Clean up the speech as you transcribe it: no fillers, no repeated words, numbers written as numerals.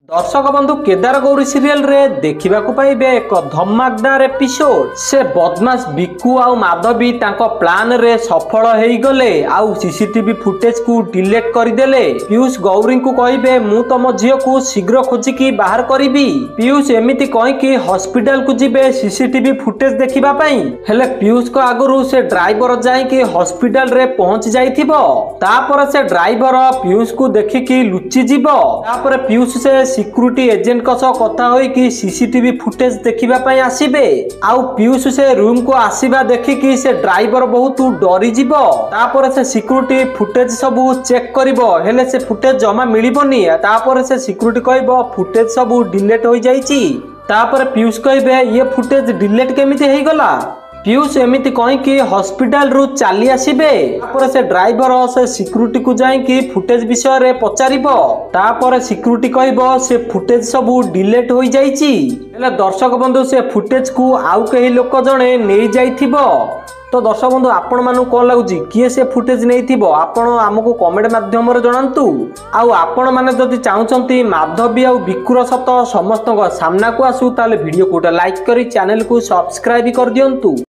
दर्शक बंधु केदार गौरी सीरियल रे देखा पाइबे एक धमाकदार एपिसोड। से बदमाश बिकु आउ माधवी तांको प्लान रे सफल हो गले आउ सीसीटीवी फुटेज को डिलीट करदेले। पीयूष गौरी को कहिबे मु तम झियो को शीघ्र खोजिकी बाहर करिबी। पीयूष एमिति कहिकी हॉस्पिटल को जिबे सीसीटीवी फुटेज देखिबा पई। हेले पीयूष को आगुरु से ड्राइवर जाइकी हॉस्पिटल रे पहुंच जाइथिबो। तापर से ड्राइवर पीयूष को देखिकी लुचि जिवो। तापर पीयूष से सिक्यूरिटी एजेंट का सह कथा होइकी सीसीटीवी फुटेज देखिबा पई आसीबे। आउ पीयूष से रूम को आसीबा देखिकी से ड्राइवर बहुत डरी जिवो। तापर से सिक्यूरिटी फुटेज सब चेक करिवो हेले से फुटेज जमा मिलिबोनी। तापर से सिक्यूरिटी कहबो फुटेज सब डिलीट हो जाइछि। तापर पीयूष कहबे ये फुटेज डिलीट केमिति हेई गला। पीयूष एमिति कहिकी हॉस्पिटल रु चली आसीबे। तापर से ड्राइवर से सिक्यूरिटी को जाइकी फुटेज विषय रे पचारिबो। तापर सिक्यूरिटी कहबो से फुटेज सब डिलीट हो जाइछि। हेले दर्शक बंधु से फुटेज को आउ केही लोक जणे नेई जाइथिबो। तो दर्शक बंधु आपण मानु कोन लागुची किए से फुटेज नेइथिबो आपण हमकु कमेंट माध्यम रे जणांतु। आउ आपण माने जदि चाहुचंती माधवी आउ बिकुर सत समस्त सामना को आसु ताले वीडियो को लाइक करी चैनल को सब्सक्राइब कर दियंतु।